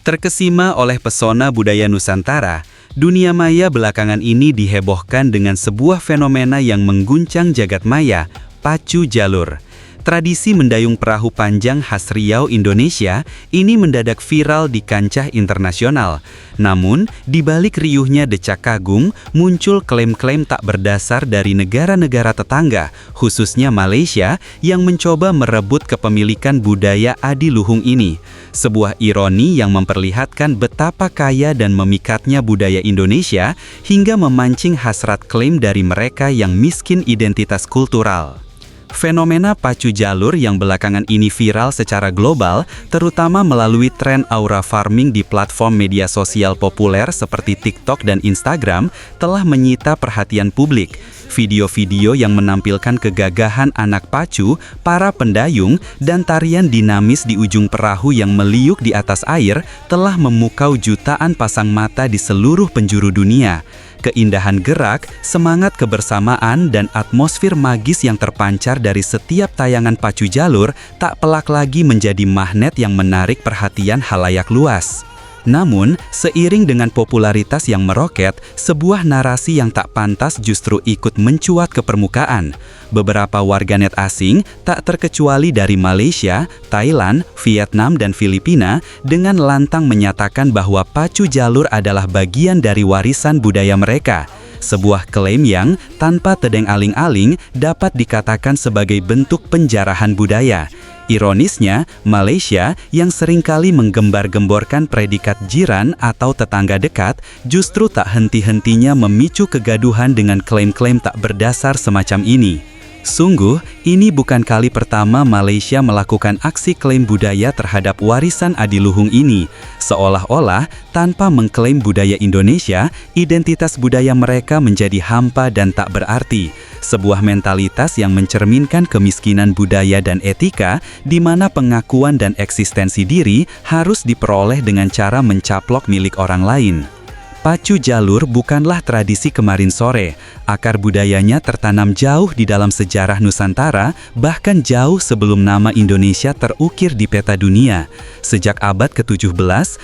Terkesima oleh pesona budaya Nusantara, dunia maya belakangan ini dihebohkan dengan sebuah fenomena yang mengguncang jagat maya, pacu jalur. Tradisi mendayung perahu panjang khas Riau, Indonesia, ini mendadak viral di kancah internasional. Namun, di balik riuhnya decak kagum, muncul klaim-klaim tak berdasar dari negara-negara tetangga, khususnya Malaysia, yang mencoba merebut kepemilikan budaya adiluhung ini. Sebuah ironi yang memperlihatkan betapa kaya dan memikatnya budaya Indonesia, hingga memancing hasrat klaim dari mereka yang miskin identitas kultural. Fenomena pacu jalur yang belakangan ini viral secara global, terutama melalui tren aura farming di platform media sosial populer seperti TikTok dan Instagram, telah menyita perhatian publik. Video-video yang menampilkan kegagahan anak pacu, para pendayung, dan tarian dinamis di ujung perahu yang meliuk di atas air telah memukau jutaan pasang mata di seluruh penjuru dunia. Keindahan gerak, semangat kebersamaan, dan atmosfer magis yang terpancar dari setiap tayangan pacu jalur tak pelak lagi menjadi magnet yang menarik perhatian khalayak luas. Namun, seiring dengan popularitas yang meroket, sebuah narasi yang tak pantas justru ikut mencuat ke permukaan. Beberapa warganet asing, tak terkecuali dari Malaysia, Thailand, Vietnam, dan Filipina, dengan lantang menyatakan bahwa pacu jalur adalah bagian dari warisan budaya mereka. Sebuah klaim yang, tanpa tedeng aling-aling, dapat dikatakan sebagai bentuk penjarahan budaya. Ironisnya, Malaysia yang seringkali menggembar-gemborkan predikat jiran atau tetangga dekat, justru tak henti-hentinya memicu kegaduhan dengan klaim-klaim tak berdasar semacam ini. Sungguh, ini bukan kali pertama Malaysia melakukan aksi klaim budaya terhadap warisan adiluhung ini. Seolah-olah, tanpa mengklaim budaya Indonesia, identitas budaya mereka menjadi hampa dan tak berarti. Sebuah mentalitas yang mencerminkan kemiskinan budaya dan etika, di mana pengakuan dan eksistensi diri harus diperoleh dengan cara mencaplok milik orang lain. Pacu jalur bukanlah tradisi kemarin sore. Akar budayanya tertanam jauh di dalam sejarah Nusantara, bahkan jauh sebelum nama Indonesia terukir di peta dunia. Sejak abad ke-17,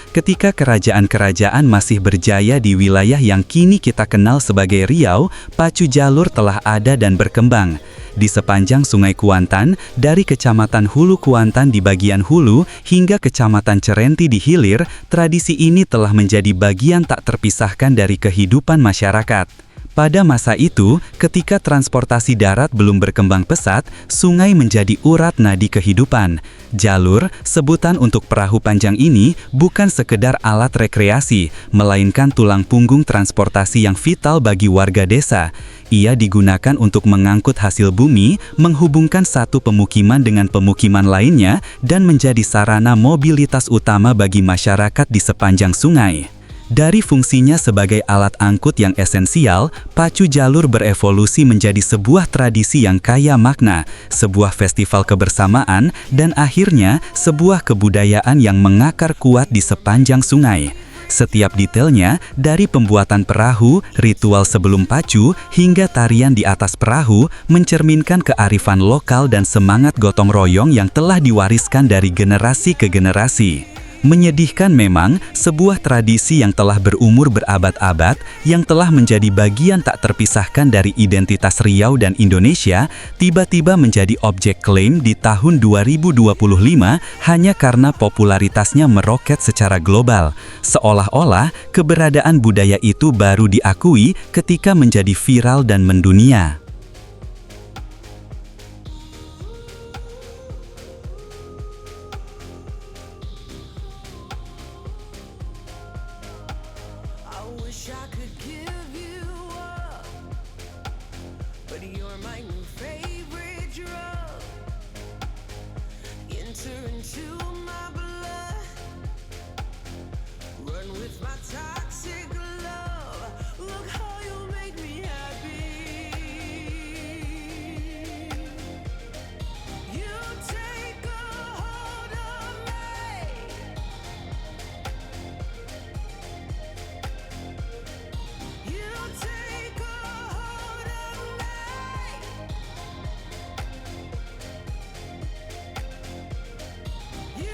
ketika kerajaan-kerajaan masih berjaya di wilayah yang kini kita kenal sebagai Riau, pacu jalur telah ada dan berkembang. Di sepanjang Sungai Kuantan, dari Kecamatan Hulu Kuantan di bagian hulu hingga Kecamatan Cerenti di hilir, tradisi ini telah menjadi bagian tak terpisahkan dari kehidupan masyarakat. Pada masa itu, ketika transportasi darat belum berkembang pesat, sungai menjadi urat nadi kehidupan. Jalur, sebutan untuk perahu panjang ini, bukan sekedar alat rekreasi, melainkan tulang punggung transportasi yang vital bagi warga desa. Ia digunakan untuk mengangkut hasil bumi, menghubungkan satu pemukiman dengan pemukiman lainnya, dan menjadi sarana mobilitas utama bagi masyarakat di sepanjang sungai. Dari fungsinya sebagai alat angkut yang esensial, pacu jalur berevolusi menjadi sebuah tradisi yang kaya makna, sebuah festival kebersamaan, dan akhirnya sebuah kebudayaan yang mengakar kuat di sepanjang sungai. Setiap detailnya, dari pembuatan perahu, ritual sebelum pacu, hingga tarian di atas perahu, mencerminkan kearifan lokal dan semangat gotong royong yang telah diwariskan dari generasi ke generasi. Menyedihkan memang, sebuah tradisi yang telah berumur berabad-abad, yang telah menjadi bagian tak terpisahkan dari identitas Riau dan Indonesia, tiba-tiba menjadi objek klaim di tahun 2025 hanya karena popularitasnya meroket secara global. Seolah-olah, keberadaan budaya itu baru diakui ketika menjadi viral dan mendunia. Wish I could give you up, but you're my new favorite drug. Enter into my blood, run with my toxic love. Look how you make me happy. You take a hold of me. You take a hold of me. You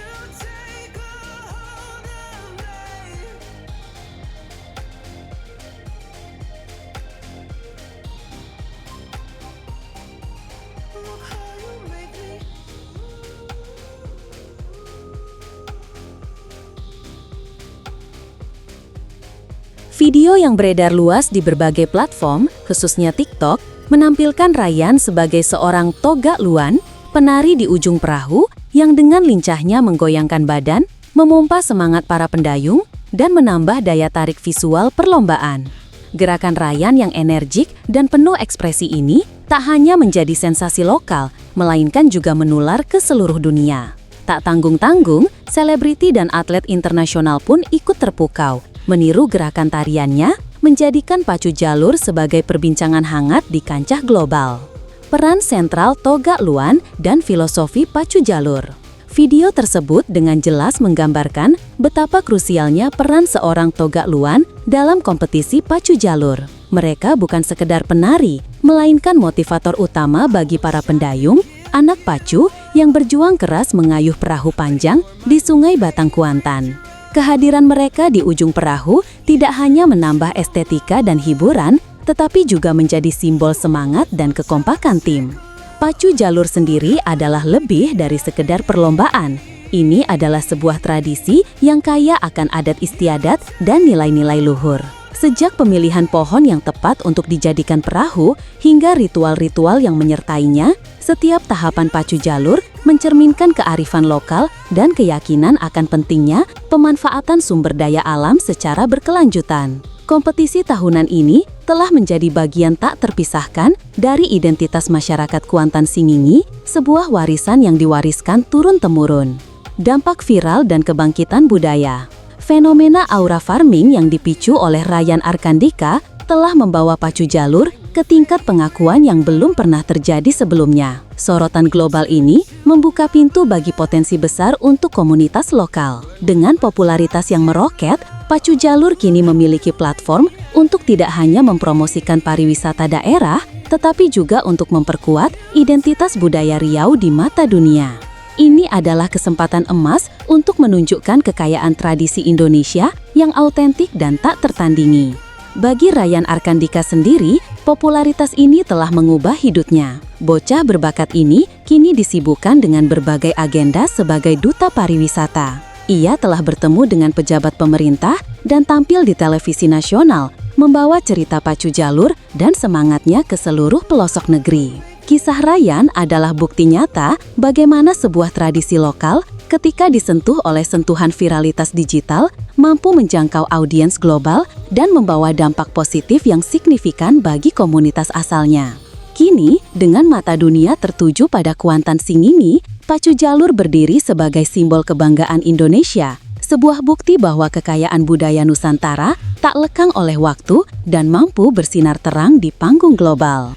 Video yang beredar luas di berbagai platform, khususnya TikTok, menampilkan Ryan sebagai seorang Toga Luan, penari di ujung perahu yang dengan lincahnya menggoyangkan badan, memompa semangat para pendayung, dan menambah daya tarik visual perlombaan. Gerakan Ryan yang energik dan penuh ekspresi ini tak hanya menjadi sensasi lokal, melainkan juga menular ke seluruh dunia. Tak tanggung-tanggung, selebriti dan atlet internasional pun ikut terpukau, meniru gerakan tariannya, menjadikan pacu jalur sebagai perbincangan hangat di kancah global. Peran sentral Toga Luan dan filosofi pacu jalur. Video tersebut dengan jelas menggambarkan betapa krusialnya peran seorang Toga Luan dalam kompetisi pacu jalur. Mereka bukan sekedar penari, melainkan motivator utama bagi para pendayung, anak pacu yang berjuang keras mengayuh perahu panjang di Sungai Batang Kuantan. Kehadiran mereka di ujung perahu tidak hanya menambah estetika dan hiburan, tetapi juga menjadi simbol semangat dan kekompakan tim. Pacu jalur sendiri adalah lebih dari sekedar perlombaan. Ini adalah sebuah tradisi yang kaya akan adat istiadat dan nilai-nilai luhur. Sejak pemilihan pohon yang tepat untuk dijadikan perahu hingga ritual-ritual yang menyertainya, setiap tahapan pacu jalur mencerminkan kearifan lokal dan keyakinan akan pentingnya pemanfaatan sumber daya alam secara berkelanjutan. Kompetisi tahunan ini telah menjadi bagian tak terpisahkan dari identitas masyarakat Kuantan Singingi, sebuah warisan yang diwariskan turun-temurun. Dampak viral dan kebangkitan budaya. Fenomena aura farming yang dipicu oleh Ryan Arkandika telah membawa pacu jalur ke tingkat pengakuan yang belum pernah terjadi sebelumnya. Sorotan global ini membuka pintu bagi potensi besar untuk komunitas lokal. Dengan popularitas yang meroket, pacu jalur kini memiliki platform untuk tidak hanya mempromosikan pariwisata daerah, tetapi juga untuk memperkuat identitas budaya Riau di mata dunia. Ini adalah kesempatan emas untuk menunjukkan kekayaan tradisi Indonesia yang autentik dan tak tertandingi. Bagi Ryan Arkandika sendiri, popularitas ini telah mengubah hidupnya. Bocah berbakat ini kini disibukkan dengan berbagai agenda sebagai duta pariwisata. Ia telah bertemu dengan pejabat pemerintah dan tampil di televisi nasional, membawa cerita pacu jalur dan semangatnya ke seluruh pelosok negeri. Kisah Ryan adalah bukti nyata bagaimana sebuah tradisi lokal ketika disentuh oleh sentuhan viralitas digital mampu menjangkau audiens global dan membawa dampak positif yang signifikan bagi komunitas asalnya. Kini, dengan mata dunia tertuju pada Kuantan Singingi, pacu jalur berdiri sebagai simbol kebanggaan Indonesia, sebuah bukti bahwa kekayaan budaya Nusantara tak lekang oleh waktu dan mampu bersinar terang di panggung global.